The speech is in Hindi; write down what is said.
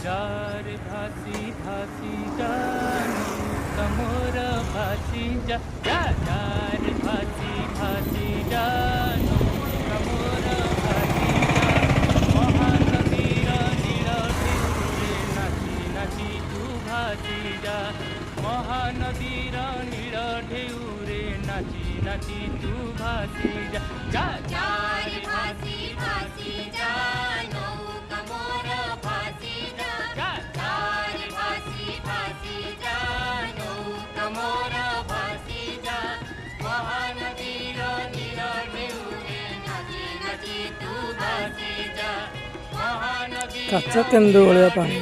जार भासी भासी जा नौका मोर भासी जा जा जार भासी भासी जा नौका मोर भासी जा महानदीर नीर ढेउरे नाची नाची तू भासी जा महानदीर नीर ढेउरे नाची नाची तू भासी जा जा जार भासी भासी जा नौका मोर भासी जा जा जार भासी भासी जा नौका मोर भासी जा महानदीर नीर ढेउरे नाची नाची तू भासी जा महानदीर काच केंदू भलिया पानी।